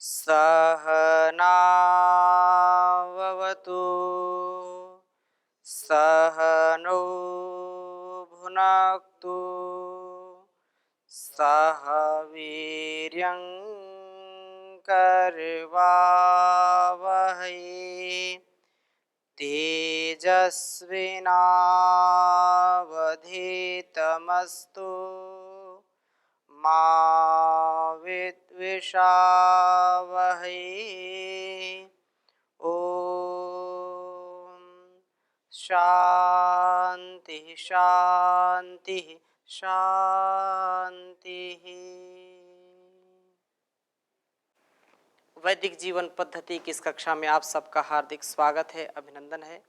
सहनाववतु सहनौ भुनक्तु सह वीर्यं करवावहै तेजस्विनावधीतमस्तु मा विद्विषावहै। ओम शांति शांति शांति। वैदिक जीवन पद्धति की इस कक्षा में आप सबका हार्दिक स्वागत है, अभिनंदन है।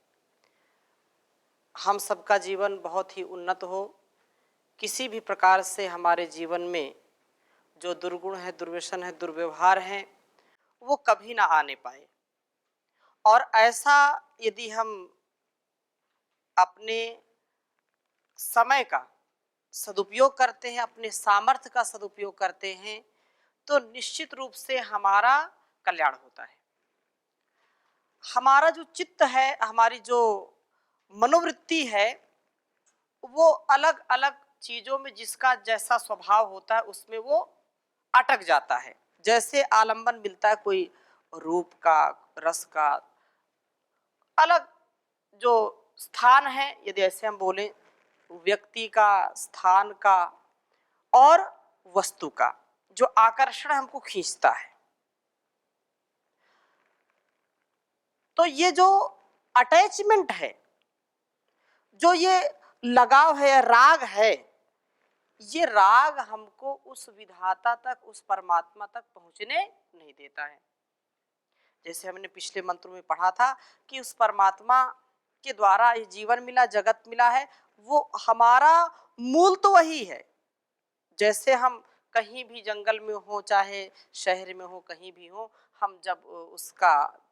हम सबका जीवन बहुत ही उन्नत हो, किसी भी प्रकार से हमारे जीवन में जो दुर्गुण है, दुर्व्यसन है, दुर्व्यवहार हैं, वो कभी ना आने पाए। और ऐसा यदि हम अपने समय का सदुपयोग करते हैं, अपने सामर्थ्य का सदुपयोग करते हैं, तो निश्चित रूप से हमारा कल्याण होता है। हमारा जो चित्त है, हमारी जो मनोवृत्ति है, वो अलग अलग चीजों में जिसका जैसा स्वभाव होता है उसमें वो अटक जाता है। जैसे आलंबन मिलता है कोई रूप का, रस का, अलग जो स्थान है, यदि ऐसे हम बोलें, व्यक्ति का, स्थान का और वस्तु का जो आकर्षण हमको खींचता है, तो ये जो अटैचमेंट है, जो ये लगाव है, राग है, ये राग हमको उस विधाता तक, उस परमात्मा तक पहुंचने नहीं देता है। जैसे हमने पिछले मंत्रों में पढ़ा था कि उस परमात्मा के द्वारा ये जीवन मिला, जगत मिला है, वो हमारा मूल तो वही है। जैसे हम कहीं भी जंगल में हो, चाहे शहर में हो, कहीं भी हो, हम जब उसका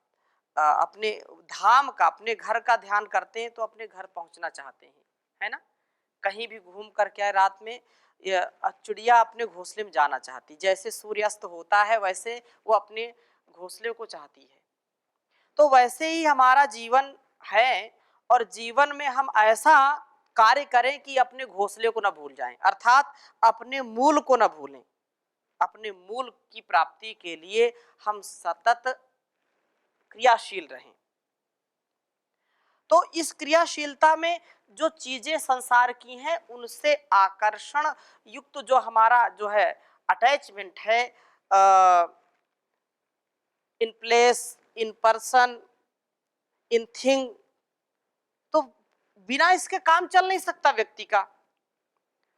अपने धाम का, अपने घर का ध्यान करते हैं तो अपने घर पहुंचना चाहते हैं, है ना। कहीं भी घूम करके आए, रात में चिड़िया अपने घोंसले में जाना चाहती, जैसे सूर्यास्त होता है वैसे वो अपने घोंसले को चाहती है। तो वैसे ही हमारा जीवन है, और जीवन में हम ऐसा कार्य करें कि अपने घोंसले को ना भूल जाएं, अर्थात अपने मूल को ना भूलें। अपने मूल की प्राप्ति के लिए हम सतत क्रियाशील रहें। तो इस क्रियाशीलता में जो चीजें संसार की हैं, उनसे आकर्षण युक्त जो हमारा जो है अटैचमेंट है, in place, in person, in thing, तो बिना इसके काम चल नहीं सकता व्यक्ति का।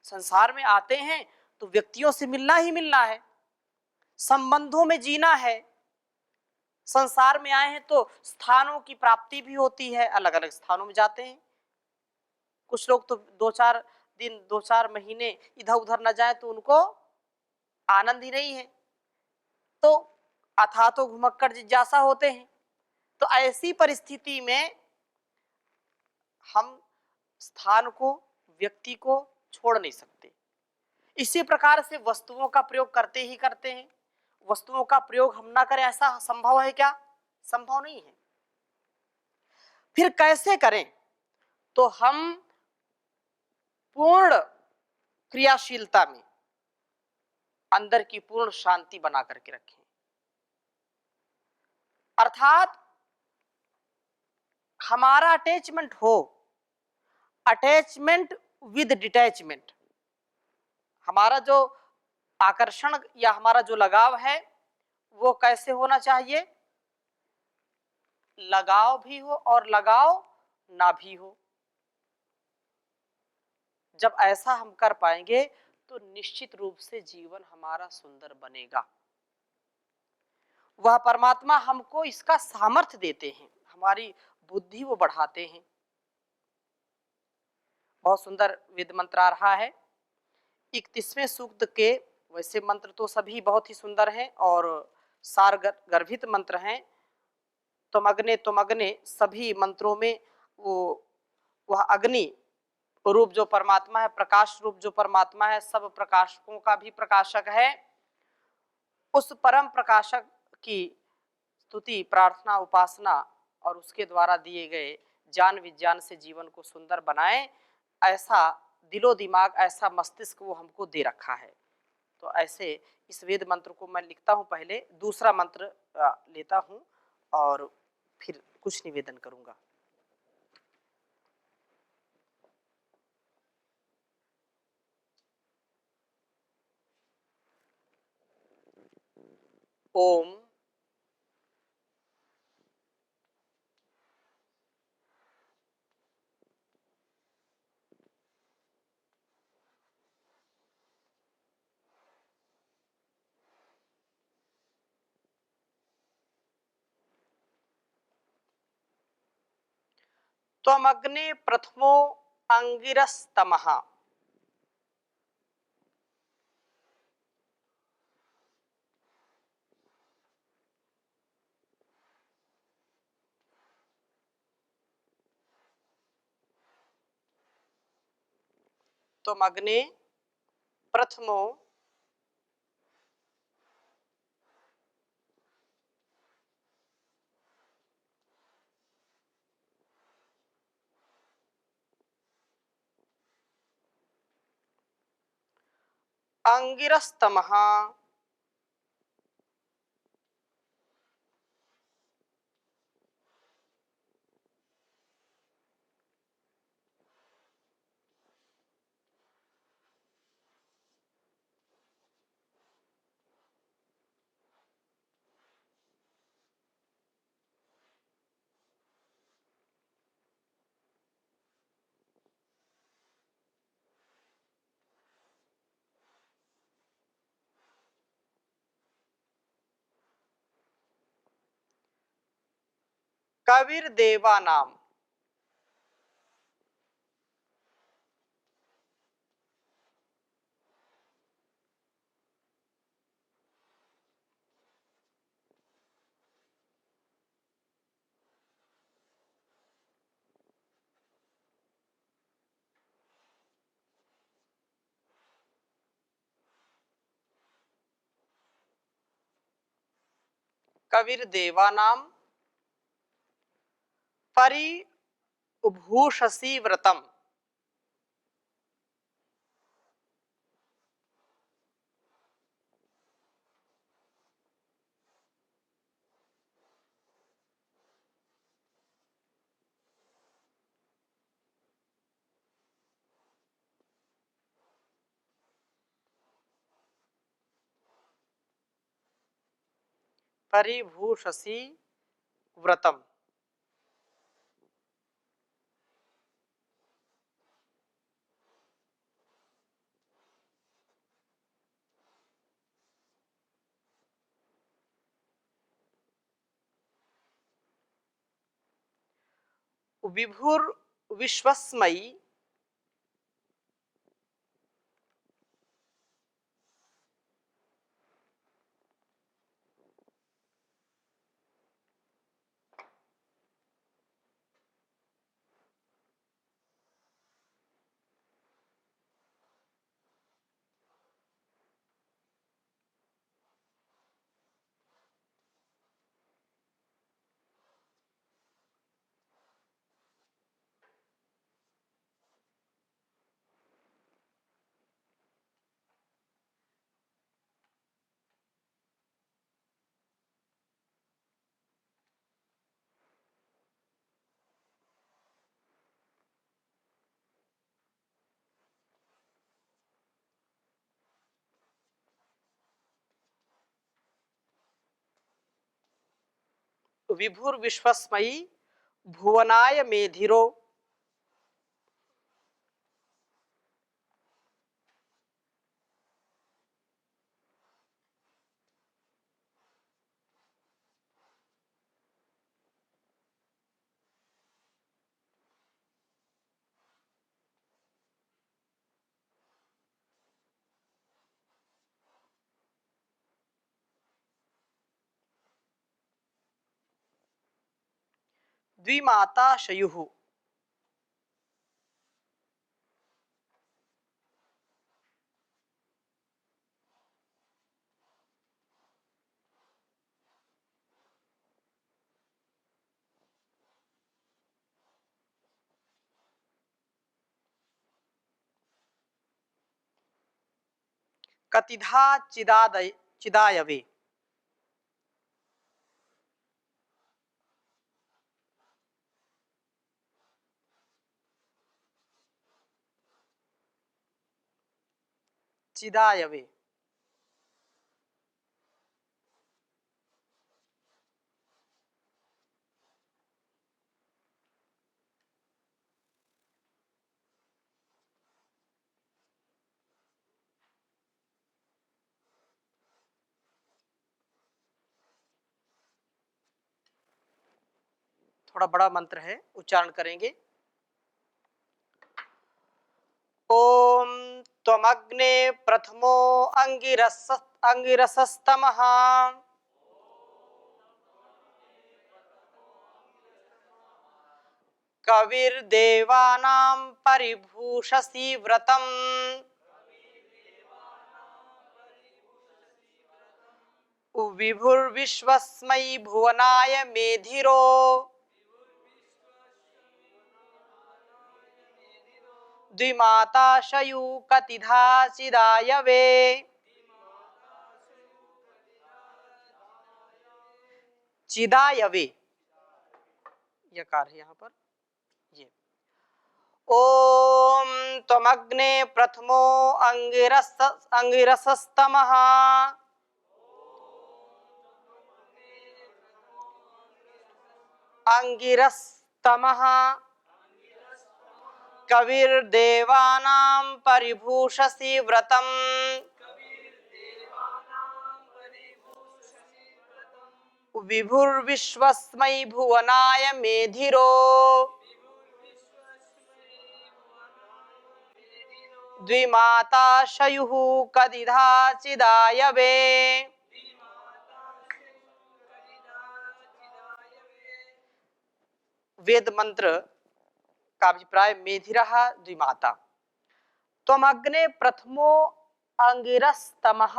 संसार में आते हैं तो व्यक्तियों से मिलना ही मिलना है, संबंधों में जीना है। संसार में आए हैं तो स्थानों की प्राप्ति भी होती है, अलग अलग स्थानों में जाते हैं। कुछ लोग तो 2-4 दिन, 2-4 महीने इधर उधर न जाए तो उनको आनंद ही नहीं है, तो अथा तो घुमक्कड़ जिज्ञासा होते हैं। तो ऐसी परिस्थिति में हम स्थान को, व्यक्ति को छोड़ नहीं सकते। इसी प्रकार से वस्तुओं का प्रयोग करते ही करते हैं। वस्तुओं का प्रयोग हम ना करें ऐसा संभव है क्या? संभव नहीं है। फिर कैसे करें? तो हम पूर्ण क्रियाशीलता में अंदर की पूर्ण शांति बना करके रखें, अर्थात हमारा अटैचमेंट हो, अटैचमेंट विद डिटैचमेंट। हमारा जो आकर्षण या हमारा जो लगाव है वो कैसे होना चाहिए? लगाव भी हो और लगाव ना भी हो। जब ऐसा हम कर पाएंगे तो निश्चित रूप से जीवन हमारा सुंदर बनेगा। वह परमात्मा हमको इसका सामर्थ्य देते हैं, हमारी बुद्धि वो बढ़ाते हैं। बहुत सुंदर वेद मंत्र आ रहा है 31वें सूक्त के। वैसे मंत्र तो सभी बहुत ही सुंदर हैं और सार गर्भित मंत्र हैं। तुमग्ने सभी मंत्रों में वो वह अग्नि रूप जो परमात्मा है, प्रकाश रूप जो परमात्मा है, सब प्रकाशकों का भी प्रकाशक है। उस परम प्रकाशक उसकी स्तुति, प्रार्थना, उपासना और उसके द्वारा दिए गए ज्ञान विज्ञान से जीवन को सुंदर बनाएं, ऐसा दिलो दिमाग, ऐसा मस्तिष्क वो हमको दे रखा है। तो ऐसे इस वेद मंत्र को मैं लिखता हूँ, पहले दूसरा मंत्र लेता हूँ और फिर कुछ निवेदन करूँगा। ओम त्वमग्ने प्रथमो अंगिरस्तमः त्वमग्ने प्रथमो अंगिरस्तमः कबीर देवा नाम। कबीर देवा नाम परिभूषसी व्रतम। परिभूषसी व्रतम। विभुर विश्वस्मयी विभुर विश्वस्मयी भुवनाय मेधिरो द्विमाता शयुः। कतिधा चिदायवे। चिदायवे। थोड़ा बड़ा मंत्र है, उच्चारण करेंगे। ओम त्वमग्ने प्रथमो अंगिरसस्तमः कविर्देवानां परिभूषसि व्रतम् विभुर्विश्वस्मै भुवनाय मेधिरो द्विमाताशयु कतिधा चिदायवे। चिदायवे यकार है यहाँ पर। ये ओम त्वमग्ने प्रथमो अंगिरसस्तमः अंगिरस्तमः कविर्देवानां परिभूषसि व्रतम् विभुर्विश्वस्मै भुवनाय मेधिरो द्विमाताशयुः कदिधा चिदायवे। वेद मंत्र का अभिप्राय मेधिरः द्विमाता। त्वमग्ने प्रथमो अंगिरस्तमः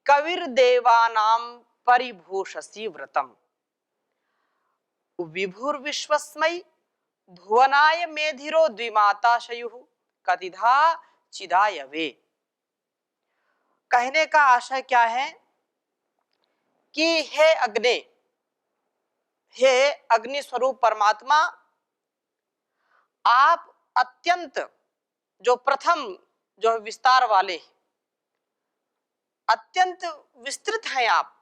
कविर्देवानां परिभूषसि व्रतम् विभुर्विश्वस्मै भुवनाय मेधिरो द्विमाताशयुः कतिधा चिदायवे। कहने का आशय क्या है कि हे अग्नि स्वरूप परमात्मा, आप अत्यंत जो प्रथम जो विस्तार वाले, अत्यंत विस्तृत हैं आप,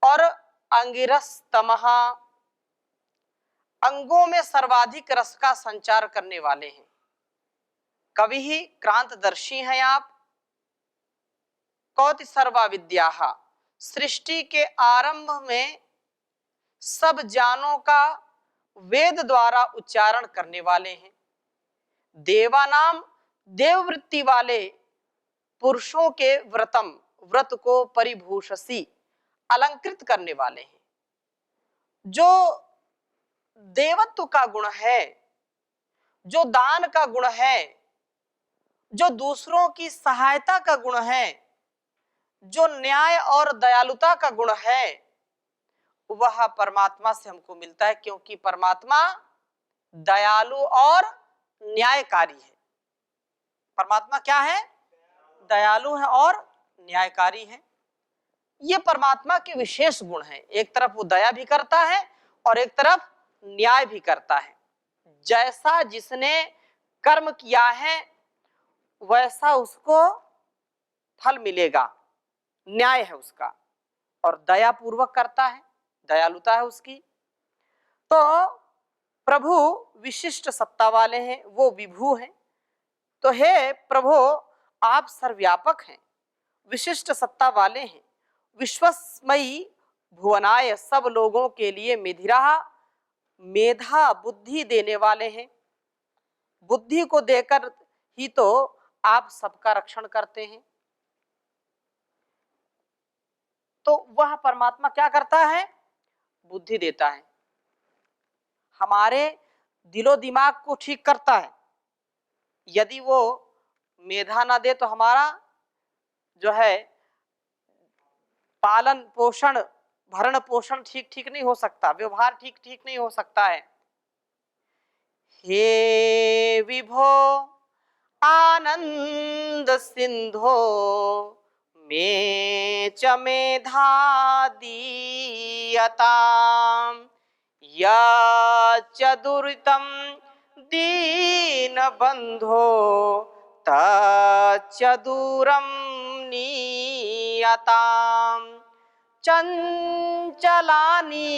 और अंगिरस्तमः अंगों में सर्वाधिक रस का संचार करने वाले हैं। कवि ही क्रांतदर्शी हैं आप। कौति सर्वा विद्याः, सृष्टि के आरंभ में सब ज्ञानों का वेद द्वारा उच्चारण करने वाले हैं। देवानाम देववृत्ति वाले पुरुषों के व्रत को परिभूषसी अलंकृत करने वाले हैं। जो देवत्व का गुण है, जो दान का गुण है, जो दूसरों की सहायता का गुण है, जो न्याय और दयालुता का गुण है, वह परमात्मा से हमको मिलता है, क्योंकि परमात्मा दयालु और न्यायकारी है। परमात्मा क्या है? दयालु है और न्यायकारी है। ये परमात्मा के विशेष गुण हैं। एक तरफ वो दया भी करता है और एक तरफ न्याय भी करता है। जैसा जिसने कर्म किया है वैसा उसको फल मिलेगा, न्याय है उसका, और दया पूर्वक करता है, दयालुता है उसकी। तो प्रभु विशिष्ट सत्ता वाले हैं, वो विभू हैं। तो हे प्रभु, आप सर्वव्यापक हैं, विशिष्ट सत्ता वाले हैं, विश्वस्मयी भुवनाय सब लोगों के लिए मेधिरा मेधा बुद्धि देने वाले हैं। बुद्धि को देकर ही तो आप सबका रक्षण करते हैं। तो वह परमात्मा क्या करता है? बुद्धि देता है, हमारे दिलो दिमाग को ठीक करता है। यदि वो मेधा ना दे तो हमारा जो है पालन पोषण, भरण पोषण ठीक नहीं हो सकता, व्यवहार ठीक नहीं हो सकता है। हे विभो, आनंद सिंधो में च मेधा दीयताम् च दुरितं दीन बंधो तच्च दूरं नीयताम् चंचलानि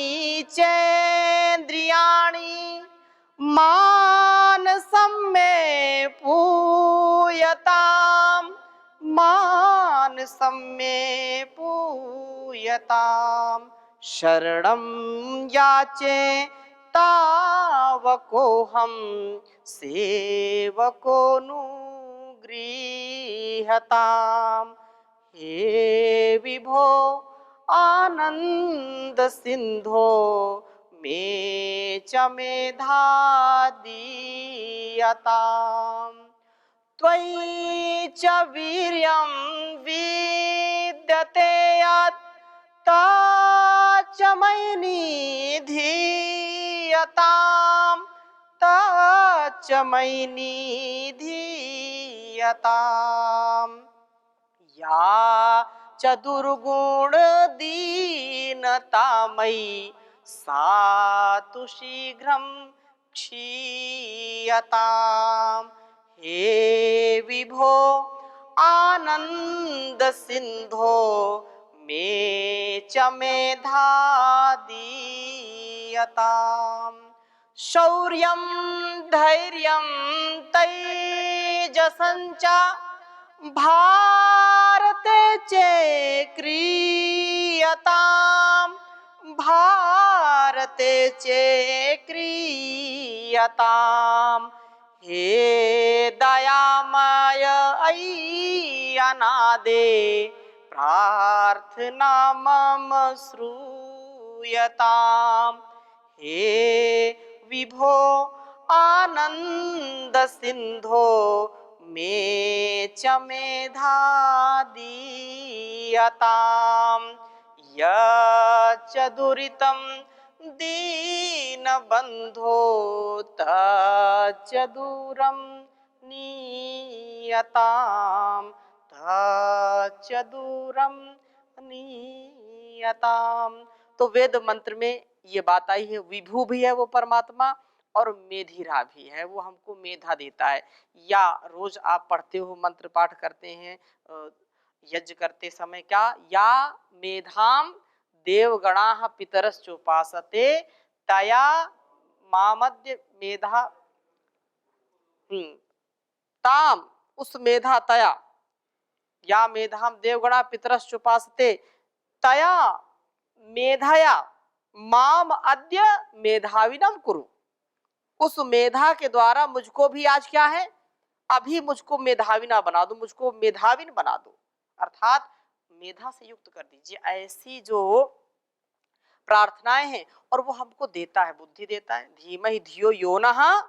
चेन्द्रियाणि मानसं मे पूयताम् मानसं मे पूयताम् शरणं याचे तावकोऽहं सेवको नुगृह्यताम् हे विभो आनंद सिंधो मे च मेधा दीयताम् त्वयि च वीर्यं विद्यते यत् तच्च मयि निधीयताम् तच्च मयि निधीयताम् या च दुर्गुण दीनता मयि सा तु शीघ्रं क्षीयताम् हे विभो आनंद सिंधो मे च मेधा दीयताम् शौर्यं धैर्यं तेजसं च भारते चे क्रियताम् भारते चे क्रियताम् हे दयामय अयि अनादे प्रार्थना मम श्रूयताम् हे विभो आनंद सिंधो मे च मेधा दीयताम् च दुरितं दीन बंधो तच्च दूरं नीयताम् तच्च दूरं नीयताम्। तो वेद मंत्र में ये बात आई है, विभू भी है वो परमात्मा और मेधिरा भी है, वो हमको मेधा देता है। या रोज आप पढ़ते हो, मंत्र पाठ करते हैं यज्ञ करते समय, क्या या मेधाम देवगणाः पितरश्चोपासते तया मामद्य मेधा ताम उस मेधा तया या मेधाम देवगणा पितरश्चोपासते तया मेधया माम अद्य मेधाविनम कुरु। उस मेधा के द्वारा मुझको भी आज क्या है, अभी मुझको मेधाविना बना दो, मुझको मेधाविन बना दो, अर्थात मेधा से युक्त कर दीजिए। ऐसी जो प्रार्थनाएं हैं और वो हमको देता है, बुद्धि देता है। धीमहि धियो यो नः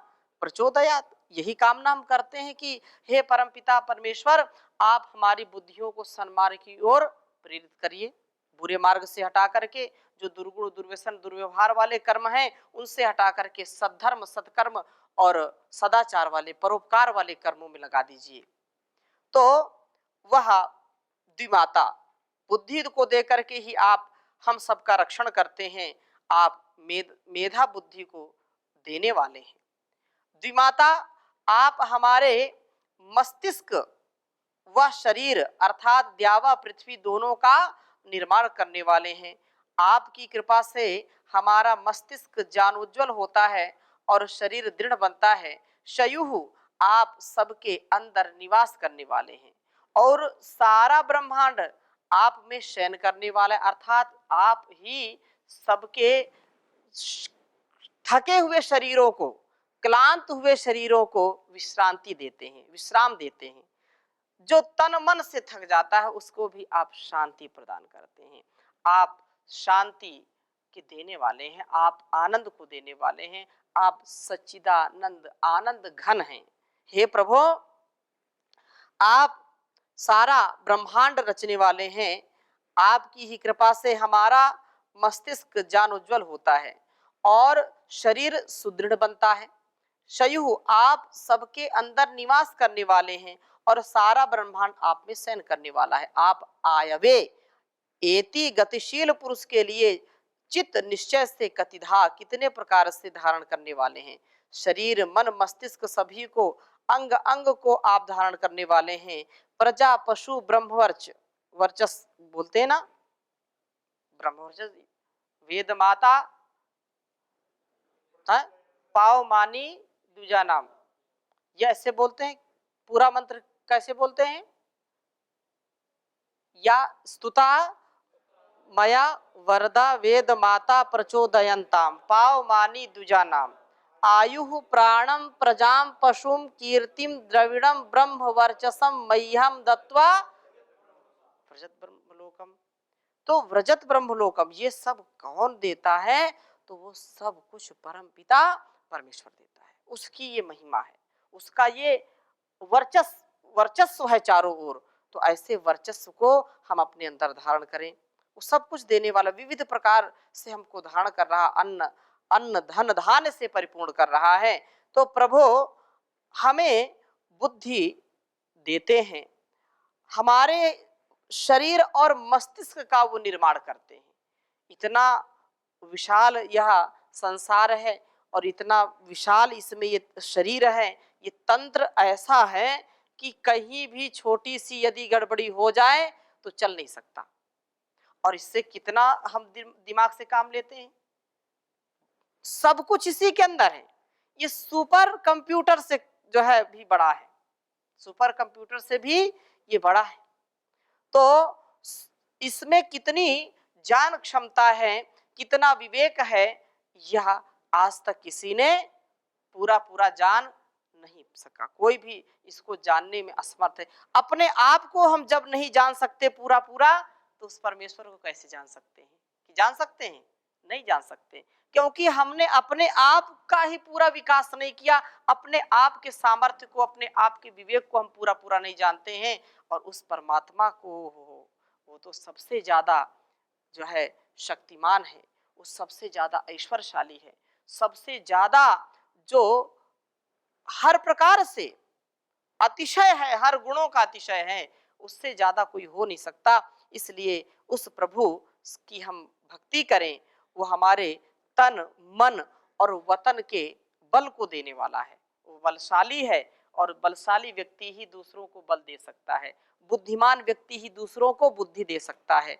प्रचोदयात्, यही कामना हम करते हैं कि हे परमपिता परमेश्वर, आप हमारी बुद्धियों को सन्मार्ग की ओर प्रेरित करिए, बुरे मार्ग से हटा करके जो दुर्गुण दुर्व्यसन दुर्व्यवहार वाले कर्म हैं उनसे हटा करके सद्धर्म सत्कर्म और सदाचार वाले परोपकार वाले कर्मों में लगा दीजिए। तो वह द्विमाता बुद्धि को दे करके ही आप हम सबका रक्षण करते हैं, आप मेधा बुद्धि को देने वाले हैं। द्विमाता आप हमारे मस्तिष्क व शरीर अर्थात द्यावा पृथ्वी दोनों का निर्माण करने वाले हैं। आपकी कृपा से हमारा मस्तिष्क ज्ञानोज्वल होता है और शरीर दृढ़ बनता है। शयुः आप सबके अंदर निवास करने वाले हैं और सारा ब्रह्मांड आप में शयन करने वाला है, अर्थात आप ही सबके थके हुए शरीरों को, क्लांत हुए शरीरों को विश्रांति देते हैं, विश्राम देते हैं। जो तन मन से थक जाता है उसको भी आप शांति प्रदान करते हैं। आप शांति के देने वाले हैं, आप आनंद को देने वाले हैं, आप सच्चिदानंद आनंद घन हैं। हे प्रभु, आप सारा ब्रह्मांड रचने वाले हैं। आपकी ही कृपा से हमारा मस्तिष्क ज्ञान उज्जवल होता है और शरीर सुदृढ़ बनता है। शयु, आप सबके अंदर निवास करने वाले हैं और सारा ब्रह्मांड आप में शयन करने वाला है। आप आयवे, एति गतिशील पुरुष के लिए चित्त निश्चय से कतिधा, कितने प्रकार से धारण करने वाले हैं। शरीर मन मस्तिष्क सभी को, अंग अंग को आप धारण करने वाले हैं। प्रजा पशु ब्रह्मवर्च, वर्चस बोलते हैं ना, ब्रह्मवर्चस, वेद माता है, पाव मानी दूजा नाम, ये ऐसे बोलते हैं। पूरा मंत्र कैसे बोलते हैं? या स्तुता मया वरदा वेद माता प्रचोदयंताम, पाव मानी दूजा नाम, आयु प्राणम प्रजाम पशुम कीर्तिम द्रविड़म ब्रह्म वर्चसम मह्यम दत्वा व्रजत ब्रह्मलोकम। तो व्रजत ब्रह्मलोकम ये सब कौन देता है? तो वो सब कुछ परम पिता परमेश्वर देता है। उसकी ये महिमा है, उसका ये वर्चस्व है चारों ओर। तो ऐसे वर्चस्व को हम अपने अंदर धारण करें। वो सब कुछ देने वाला, विविध प्रकार से हमको धारण कर रहा, अन्न अन्न धन धान्य से परिपूर्ण कर रहा है। तो प्रभु हमें बुद्धि देते हैं, हमारे शरीर और मस्तिष्क का वो निर्माण करते हैं। इतना विशाल यह संसार है और इतना विशाल इसमें ये शरीर है, ये तंत्र ऐसा है कि कहीं भी छोटी सी यदि गड़बड़ी हो जाए तो चल नहीं सकता। और इससे कितना हम दिमाग से काम लेते हैं, सब कुछ इसी के अंदर है। ये सुपर कंप्यूटर से जो है भी बड़ा है, सुपर कंप्यूटर से भी ये बड़ा है। तो इसमें कितनी ज्ञान क्षमता है, कितना विवेक है, यह आज तक किसी ने पूरा जान नहीं सका। कोई भी इसको जानने में असमर्थ है। अपने आप को हम जब नहीं जान सकते पूरा तो उस परमेश्वर को कैसे जान सकते हैं? कि जान सकते हैं? नहीं जान सकते, क्योंकि हमने अपने आप का ही पूरा विकास नहीं किया। अपने आप के सामर्थ्य को, अपने आप के विवेक को हम पूरा नहीं जानते हैं। और उस परमात्मा को, वो तो सबसे ज्यादा जो है शक्तिमान है, वो सबसे ज्यादा ऐश्वर्यशाली है, सबसे ज्यादा जो हर प्रकार से अतिशय है, हर गुणों का अतिशय है, उससे ज्यादा कोई हो नहीं सकता। इसलिए उस प्रभु की हम भक्ति करें। वो हमारे तन मन और वतन के बल को देने वाला है। वो बलशाली है और बलशाली व्यक्ति ही दूसरों को बल दे सकता है। बुद्धिमान व्यक्ति ही दूसरों को बुद्धि दे सकता है।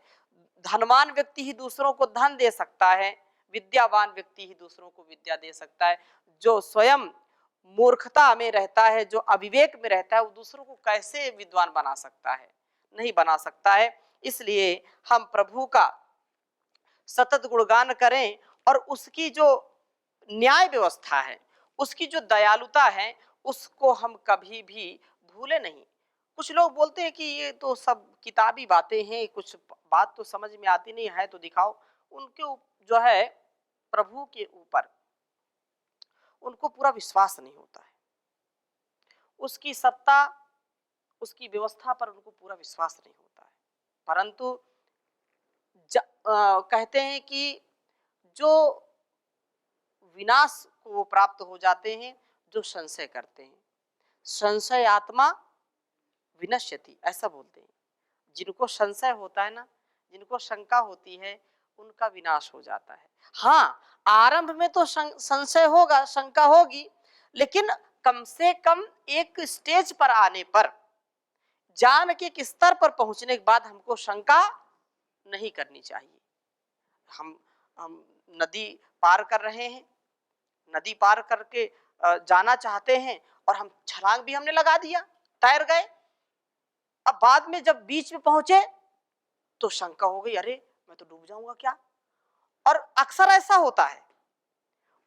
धनवान व्यक्ति ही दूसरों को धन दे सकता है। विद्यावान व्यक्ति ही दूसरों को विद्या दे सकता है। जो स्वयं मूर्खता में रहता है, जो अविवेक में रहता है, वो दूसरों को कैसे विद्वान बना सकता है? नहीं बना सकता है। इसलिए हम प्रभु का सतत गुणगान करें और उसकी जो न्याय व्यवस्था है, उसकी जो दयालुता है, उसको हम कभी भी भूले नहीं। कुछ लोग बोलते हैं कि ये तो सब किताबी बातें हैं, कुछ बात तो समझ में आती नहीं है, तो दिखाओ। उनके जो है प्रभु के ऊपर उनको पूरा विश्वास नहीं होता है, उसकी सत्ता, उसकी व्यवस्था पर उनको पूरा विश्वास नहीं होता है। परंतु कहते हैं कि जो विनाश को वो प्राप्त हो जाते हैं जो संशय करते हैं। संशय आत्मा विनश्यति, ऐसा बोलते हैं। जिनको संशय होता है ना, जिनको शंका होती है, उनका विनाश हो जाता है। हाँ, आरंभ में तो संशय होगा, शंका होगी, लेकिन कम से कम एक स्टेज पर आने पर, ज्ञान के एक स्तर पर पहुंचने के बाद हमको शंका नहीं करनी चाहिए। हम नदी पार कर रहे हैं, नदी पार करके जाना चाहते हैं और हम छलांग भी हमने लगा दिया, तैर गए। अब बाद में जब बीच में पहुंचे तो शंका हो गई, अरे मैं तो डूब जाऊंगा क्या? और अक्सर ऐसा होता है,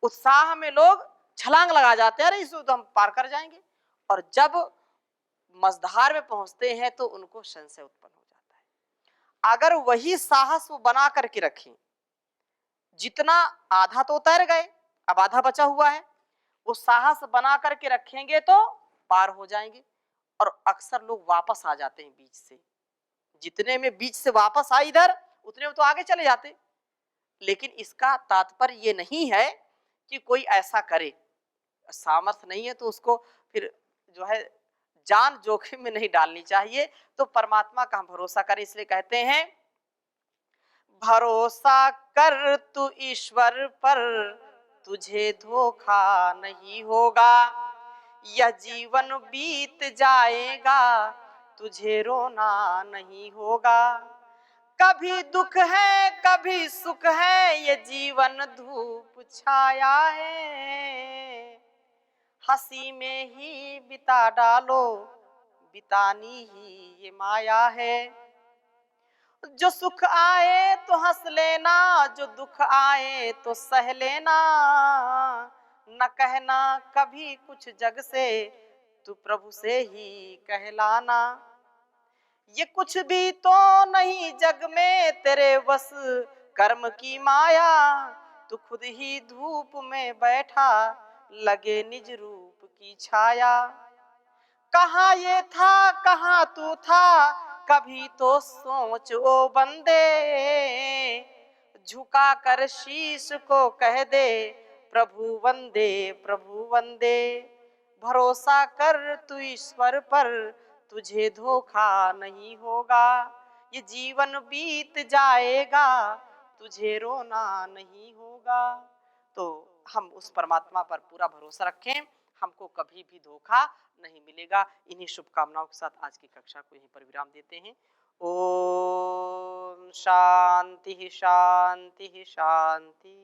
उत्साह में लोग छलांग लगा जाते हैं, अरे इसको तो हम पार कर जाएंगे। और जब मझधार में पहुंचते हैं तो उनको संशय उत्पन्न हो जाता है। अगर वही साहस वो बना करके रखें, जितना आधा तो तैर गए, अब आधा बचा हुआ है, वो साहस बना करके रखेंगे तो पार हो जाएंगे। और अक्सर लोग वापस आ जाते हैं बीच से, जितने में बीच से वापस आए इधर, उतने में तो आगे चले जाते। लेकिन इसका तात्पर्य ये नहीं है कि कोई ऐसा करे सामर्थ्य नहीं है तो उसको फिर जो है जान जोखिम में नहीं डालनी चाहिए। तो परमात्मा का हम भरोसा करें, इसलिए कहते हैं भरोसा कर तू ईश्वर पर, तुझे धोखा नहीं होगा। यह जीवन बीत जाएगा, तुझे रोना नहीं होगा। कभी दुख है कभी सुख है, ये जीवन धूप छाया है। हंसी में ही बिता डालो, बितानी ही ये माया है। जो सुख आए तो हंस लेना, जो दुख आए तो सह लेना। न कहना कभी कुछ जग से, तू प्रभु से ही कहलाना। ये कुछ भी तो नहीं जग में, तेरे बस कर्म की माया। तू खुद ही धूप में बैठा, लगे निज रूप की छाया। कहाँ ये था कहाँ तू था, कभी तो सोच ओ बंदे। झुका कर शीश को कह दे, प्रभु वंदे प्रभु वंदे। भरोसा कर तू ईश्वर पर, तुझे धोखा नहीं होगा। ये जीवन बीत जाएगा, तुझे रोना नहीं होगा। तो हम उस परमात्मा पर पूरा भरोसा रखें, हमको कभी भी धोखा नहीं मिलेगा। इन्हीं शुभकामनाओं के साथ आज की कक्षा को यहीं पर विराम देते हैं। ओम शांति शांति शांति।